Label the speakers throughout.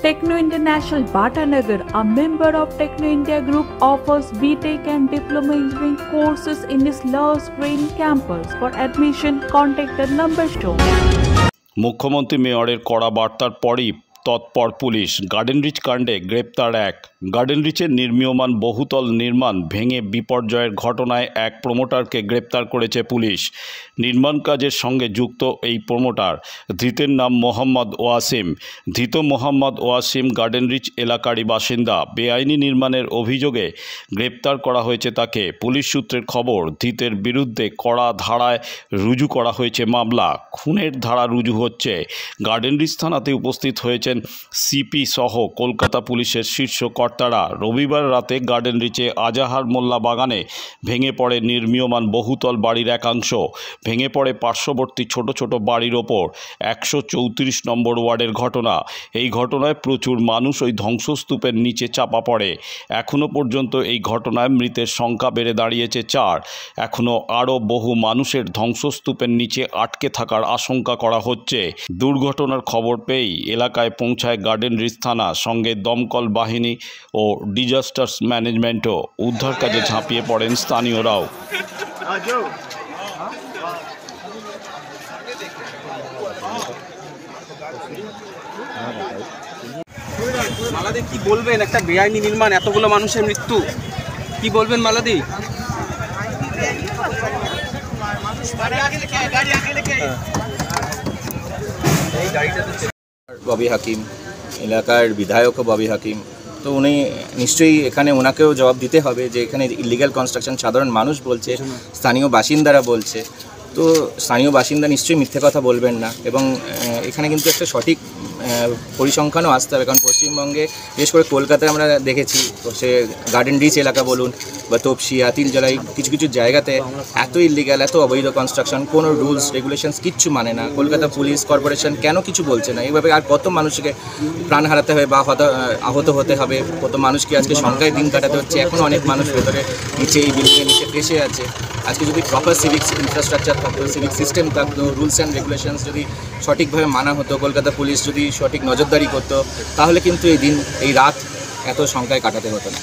Speaker 1: Techno International Bhatanagar, a member of Techno India Group, offers BTech and Diploma Engineering courses in its Love Green campus. For admission, contact the number shown.
Speaker 2: মুখ্যমন্ত্রী মেয়রের কড়া বার্তার পরই তৎপর police. Garden rich কাণ্ডে গ্রেপ্তার এক। Garden রিচের নির্মীয়মান বহুতল নির্মাণ ভেঙে বিপর্যয়ের ঘটনায় এক প্রমোটারকে গ্রেপ্তার করেছে পুলিশ। নির্মাণ কাজের সঙ্গে যুক্ত এই প্রমোটার, ধৃতের নাম মোহাম্মদ ওয়াসিম। ধৃত মোহাম্মদ ওয়াসিম গার্ডেন রিচ এলাকারই বাসিন্দা। বেআইনি নির্মাণের অভিযোগে গ্রেপ্তার করা হয়েছে তাকে। পুলিশ সূত্রের খবর, ধৃতের বিরুদ্ধে কড়া ধারায় রুজু করা হয়েছে মামলা। খুনের ধারা রুজু হচ্ছে। গার্ডেন রিচ থানাতে উপস্থিত হয়েছে সিপি সহ কলকাতা পুলিশের শীর্ষ কর্তারা। রবিবার রাতে গার্ডেন রিচে আজাহার মোল্লা বাগানে ভেঙে পড়ে নির্মীয়মান বহুতল বাড়ির একাংশ। ভেঙে পড়ে পার্শ্ববর্তী ছোট ছোট বাড়ির ওপর। 134 নম্বর ওয়ার্ডের ঘটনা। এই ঘটনায় প্রচুর মানুষ ওই ধ্বংসস্তূপের নিচে চাপা পড়ে। এখনও পর্যন্ত এই ঘটনায় মৃতের সংখ্যা বেড়ে দাঁড়িয়েছে 4। এখনও আরও বহু মানুষের ধ্বংসস্তূপের নিচে আটকে থাকার আশঙ্কা করা হচ্ছে। দুর্ঘটনার খবর পেয়েই এলাকায় পৌঁছায় গার্ডেন রিচ থানা, সঙ্গে দমকল বাহিনী ও ডিজাস্টার ম্যানেজমেন্টও। উদ্ধার কাজে ঝাঁপিয়ে পড়েন স্থানীয়রাও।
Speaker 3: মালাদি, কি বলবেন? একটা বেআইনি নির্মাণ, এতগুলো মানুষের মৃত্যু, কি বলবেন মালাদি?
Speaker 4: ববি হাকিম, এলাকার বিধায়ক ববি হাকিম, তো উনি নিশ্চয়ই এখানে ওনাকেও জবাব দিতে হবে যে এখানে ইলিগাল কনস্ট্রাকশন সাধারণ মানুষ বলছে, স্থানীয় বাসিন্দারা বলছে। তো স্থানীয় বাসিন্দা নিশ্চয়ই মিথ্যে কথা বলবেন না, এবং এখানে কিন্তু একটা সঠিক পরিসংখ্যানও আসতে হবে। কারণ পশ্চিমবঙ্গে, বিশেষ করে কলকাতায় আমরা দেখেছি, সে গার্ডেন রিচ এলাকা বলুন বা তপসি, আতিলজলাই, কিছু কিছু জায়গাতে এত ইলিগাল, এত অবৈধ কনস্ট্রাকশন, কোনো রুলস রেগুলেশনস কিচ্ছু মানে না। কলকাতা পুলিশ কর্পোরেশন কেন কিছু বলছে না? এইভাবে আর কত মানুষকে প্রাণ হারাতে হবে বা আহত হতে হবে, কত মানুষকে আজকে সংখ্যায় দিন কাটাতে হচ্ছে। এখনও অনেক মানুষ ভেতরে নিচে, এই বিল্ডিংয়ের নিচে ফেসে আছে। আজকে যদি প্রপার সিভিক ইনফ্রাস্ট্রাকচার থাকতো, সিভিক সিস্টেম থাকতো, রুলস অ্যান্ড রেগুলেশনস যদি সঠিকভাবে মানা হতো, কলকাতা পুলিশ যদি সঠিক নজরদারি করতো, তাহলে কিন্তু এই দিন, এই রাত এত সংখ্যায় কাটাতে হতো না।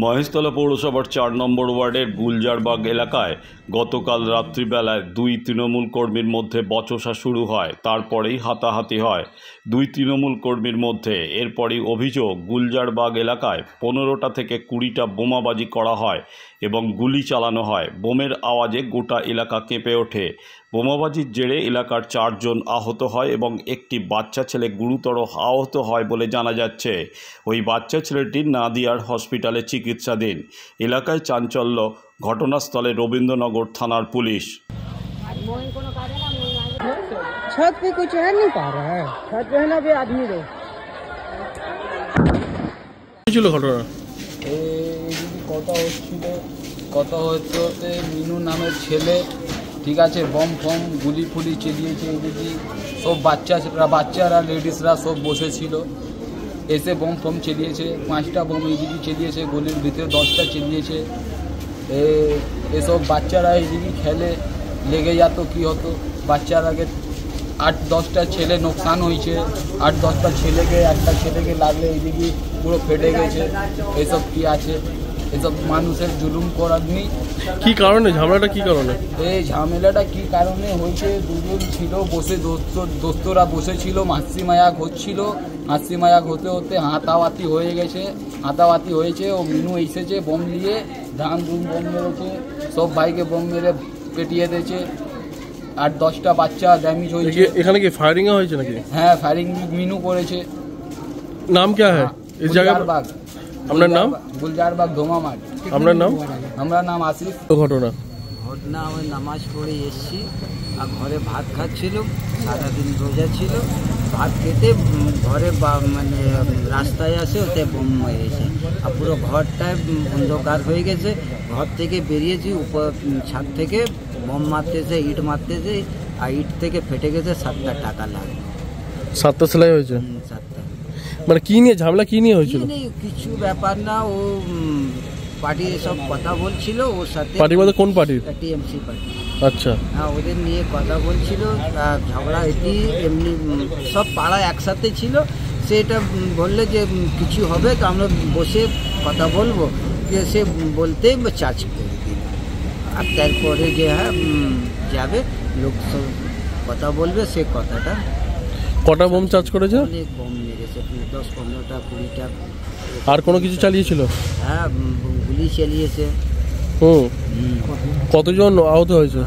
Speaker 2: মহেশতলা পৌরসভার 4 নম্বর ওয়ার্ডের গুলজারবাগ এলাকায় গতকাল রাত্রিবেলায় 2 তৃণমূল কর্মীর মধ্যে বচসা শুরু হয়। তারপরেই হাতাহাতি হয় 2 তৃণমূল কর্মীর মধ্যে। এরপরই অভিযোগ, গুলজারবাগ এলাকায় 15টা থেকে 20টা বোমাবাজি করা হয় এবং গুলি চালানো হয়। বোমের আওয়াজে গোটা এলাকা কেঁপে ওঠে। বোমাবাজির জেরে এলাকার 4 জন আহত হয় এবং একটি বাচ্চা ছেলে গুরুতর আহত হয় বলে জানা যাচ্ছে। ওই বাচ্চা ছেলেটি নাদিয়ার হসপিটালে চিকিৎসাধীন। এলাকায় চাঞ্চল্য। ঘটনাস্থলে রবীন্দ্রনগর থানার পুলিশ।
Speaker 5: छत पे कुछ है नहीं पा रहा है, छत पे है ना भी आदमी रो
Speaker 6: ছিল ঘটনা।
Speaker 7: কথা হচ্ছে মিনু নামের ছেলে, ঠিক আছে, বম ফম গুলি ফুলি চালিয়েছে। এদিকে সব বাচ্চারা লেডিসরা সব বসেছিল, এসে বম ফম চালিয়েছে। 5টা বম এইদিকে চালিয়েছে, গলির ভিতরে 10টা চালিয়েছে। এসব বাচ্চারা এইদিকে খেলে, লেগে যেত কি হতো। বাচ্চারাকে 8-10টা ছেলে নোকসান হয়েছে। 8-10টা ছেলেকে, একটা ছেলেকে লাগলে এইদিকে পুরো ফেটে গেছে। এসব কি আছে, এসব মানুষের জুলুম করার নেই।
Speaker 6: কি কারণে ঝামেলাটা, কি কারণে
Speaker 7: এই ঝামেলাটা কি কারণে হয়েছে? দুজন ছিল বসে, দোস্তরা বসেছিল, হাসি মায়াক হচ্ছিল। হাসি মায়াক হতে হতে হাতাহাতি হয়ে গেছে। হাতাহাতি হয়েছে, ও মিনু এসেছে বম নিয়ে, ধান ধুম বম মেরেছে, সব ভাইকে বম মেরে পেটিয়ে দিয়েছে। 8-10টা বাচ্চা ড্যামেজ হয়েছে।
Speaker 6: এখানে কি ফায়ারিং হয়েছে নাকি?
Speaker 7: হ্যাঁ, ফায়ারিং মিনু করেছে।
Speaker 6: নাম क्या है इस जगह? আপনার নাম?
Speaker 7: গুলজারবাগ ধোমামাঠ।
Speaker 6: আপনার নাম?
Speaker 7: আমরা নাম আসিফ।
Speaker 6: ঘটনা
Speaker 8: আমি নামাজ পড়ে এসেছি, আর ঘরে ভাত খাচ্ছিল। সারাদিন রোজা ছিল। ভাত খেতে ঘরে মানে রাস্তায় আসে, ওতে বোম মেরেছে। আর পুরো ঘরটায় অন্ধকার হয়ে গেছে। ঘর থেকে বেরিয়েছি, উপর ছাদ থেকে বোম মারতেছে, ইট মারতেছে, আর ইট থেকে ফেটে গেছে। 7টা টাকা লাগবে।
Speaker 6: 7টা সেলাই হয়েছে?
Speaker 8: 7টা।
Speaker 6: মানে কি নিয়ে ঝামেলা, কি নিয়ে হয়েছিল?
Speaker 8: কিছু ব্যাপার না, ও পার্টি সব কথা বলছিল ওর সাথে।
Speaker 6: পার্টি বলতে কোন পার্টি?
Speaker 8: TMC party.
Speaker 6: আচ্ছা।
Speaker 8: হ্যাঁ, ওদের নিয়ে কথা বলছিল, ঝগড়া এটি এমনি সব পাড়া একসাথে ছিল। সেটা বললে যে কিছু হবে তো আমরা বসে কথা বলবো, যে সে বলতেই চার্জ করে দিল। আর তারপরে যে হ্যাঁ যাবে লোক সব কথা বলবে, সে কথাটা।
Speaker 6: কটা বোম চার্জ করেছে?
Speaker 8: অনেক বোম মেরেছে, 10-15টা 20টা।
Speaker 6: আর কোনো কিছু চালিয়েছিল?
Speaker 8: হ্যাঁ, গুলি চালিয়েছে।
Speaker 6: কতজন আহত হয়েছে?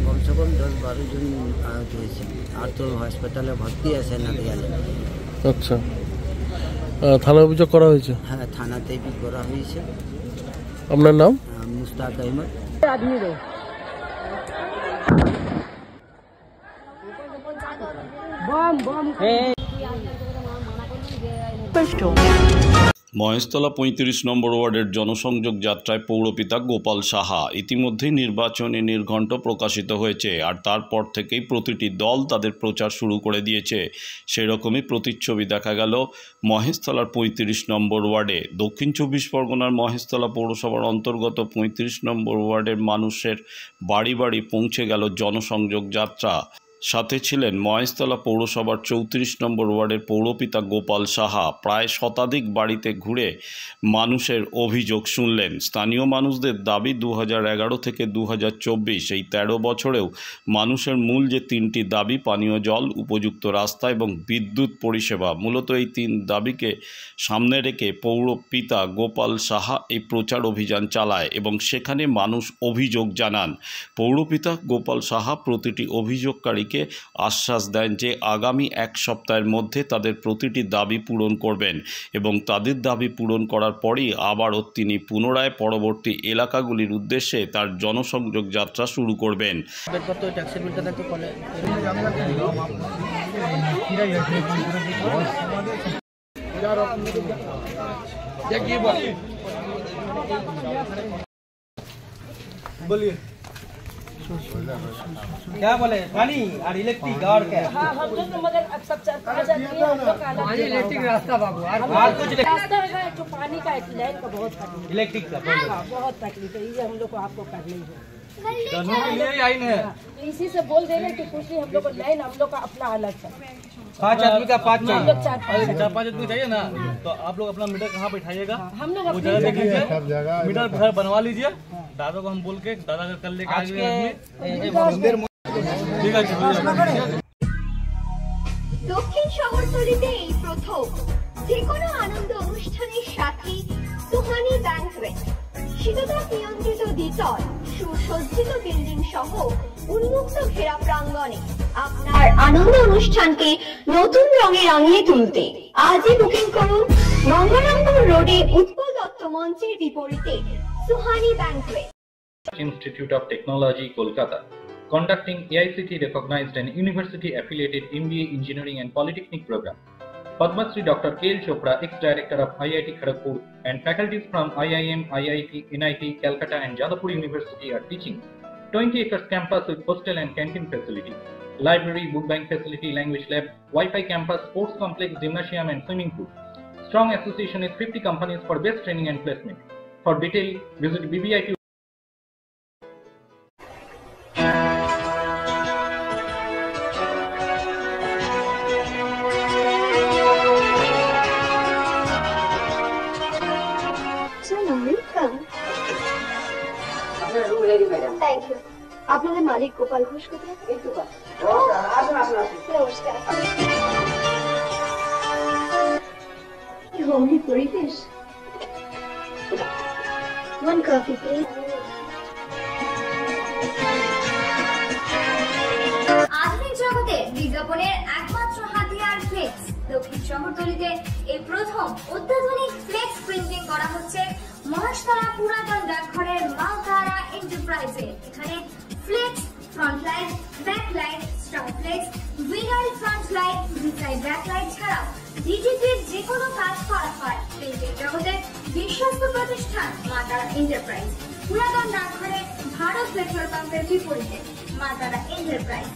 Speaker 8: কমসে কম 10-12 জন আহত হয়েছে। আর তো হাসপাতালে ভর্তি আছে নাদিয়ালে।
Speaker 6: আচ্ছা, থানা অভিযোগ করা হয়েছে?
Speaker 8: হ্যাঁ, থানাতে भी করা হয়েছে।
Speaker 6: আপনার নাম?
Speaker 8: মুস্তাক আহমদ।
Speaker 5: आदमी रो बम बम
Speaker 2: মহেশতলা ৩৫ নম্বর ওয়ার্ডের জনসংযোগ যাত্রায় পৌরপিতা গোপাল সাহা ইতিমধ্যেই নির্বাচনী নির্ঘণ্ট প্রকাশিত হয়েছে, আর তারপর থেকেই প্রতিটি দল তাদের প্রচার শুরু করে দিয়েছে। সেরকমই প্রতিচ্ছবি দেখা গেল মহেশতলার ৩৫ নম্বর ওয়ার্ডে। দক্ষিণ ২৪ পরগনার মহেশতলা পৌরসভার অন্তর্গত ৩৫ নম্বর ওয়ার্ডের মানুষের বাড়ি বাড়ি পৌঁছে গেল জনসংযোগ যাত্রা। সাথে ছিলেন মহেশতলা পৌরসভার ৩৪ নম্বর ওয়ার্ডের পৌরপিতা গোপাল সাহা। প্রায় শতাধিক বাড়িতে ঘুরে মানুষের অভিযোগ শুনলেন। স্থানীয় মানুষদের দাবি ২০১১ থেকে ২০২৪ এই ১৩ বছরেও মানুষের মূল যে ৩টি দাবি, পানীয় জল, উপযুক্ত রাস্তা এবং বিদ্যুৎ পরিষেবা, মূলত এই ৩ দাবিকে সামনে রেখে পৌরপিতা গোপাল সাহা এই প্রচার অভিযান চালায় এবং সেখানে মানুষ অভিযোগ জানান। পৌরপিতা গোপাল সাহা প্রতিটি অভিযোগকারীকে আশ্বাস দেন যে আগামী ১ সপ্তাহের মধ্যে তাদের প্রতিটি দাবি পূরণ করবেন এবং তাদের দাবি পূরণ করার পরই আবারও তিনি পুনরায় পরবর্তী এলাকাগুলির উদ্দেশ্যে তার জনসংযোগ যাত্রা শুরু করবেন।
Speaker 3: क्या बोले, पानी और इलेक्ट्रिक और क्या?
Speaker 5: हाँ, हम तो मगर सब इलेक्ट्रिक रास्ता बाबू,
Speaker 3: और कुछ
Speaker 5: रास्ता है जो पानी का लाइन का बहुत तकलीफ,
Speaker 3: इलेक्ट्रिक का
Speaker 5: बहुत तकलीफ है। ये हम लोग को आपको करना ही है,
Speaker 3: करने के लिए आई है।
Speaker 5: इसी से बोल दे रहे कि कुछ नहीं, हम लोग को लाइन हम लोग का अपना अलग है।
Speaker 3: 5 आदमी का 5
Speaker 5: हम लोग
Speaker 3: 4-5 आदमी चाहिए ना, तो आप लोग अपना मीटर कहाँ बैठाइएगा?
Speaker 5: हम लोग
Speaker 3: वो जगह देख लीजिए, मीटर घर बनवा लीजिए। दादा को हम बोल के दादा का कल लेके आगे ठीक है।
Speaker 9: দক্ষিণ শহরতলিতে এই প্রথম যে কোনো আনন্দ অনুষ্ঠানের সাথে সুহানি ব্যাংকুয়েট, শীততাপ নিয়ন্ত্রিত দ্বিতল, সুসজ্জিত বিল্ডিং সহ উন্মুক্ত ঘেরা প্রাঙ্গণে আপনার আনন্দ অনুষ্ঠানকে নতুন রঙে রাঙিয়ে তুলতে আজই বুকিং করুন গঙ্গারামপুর রোডে উৎপল দত্ত মঞ্চের বিপরীতে Suhani banquet.
Speaker 10: Institute of Technology, Kolkata, conducting AICT recognized and university affiliated MBA Engineering and Polytechnic program. Padma Shri Dr. K.L. Chopra, ex-director of IIT Kharagpur, and faculties from IIM, IIT, NIT, Calcutta and Jadavpur University are teaching. 20 acres campus with hostel and canteen facility, library, book bank facility, language lab, Wi-Fi campus, sports complex, gymnasium and swimming pool. Strong association with 50 companies for best training and placement. For detail, visit BBIT.
Speaker 9: Thank you. আপনাদের মালিক গোপাল ঘোষ কোথায়? এই তো নমস্কার। Homely পরিবেশ। One coffee please। আধুনিক জগতে বিজ্ঞাপনের একমাত্র হাতিয়ার ফ্লেক্স। দক্ষিণ শহরতলিতে এই প্রথম অত্যাধুনিক ফ্লেক্স প্রিন্টিং করা হচ্ছে মহেশতলা পুরাতন ডাকঘরের মালতারা এন্টারপ্রাইজে। এখানে flex, front light, back light, star flex, vinyl front light, besides back light ছাড়াও ডিজিটির যে কোনো কাজ করা হয়। প্রিন্টিং জগতে বিশ্বস্ত প্রতিষ্ঠান মালতারা এন্টারপ্রাইজ, পুরাতন ডাকঘরে ভারত পেট্রোল পাম্পের বিপরীতে মালতারা এন্টারপ্রাইজ।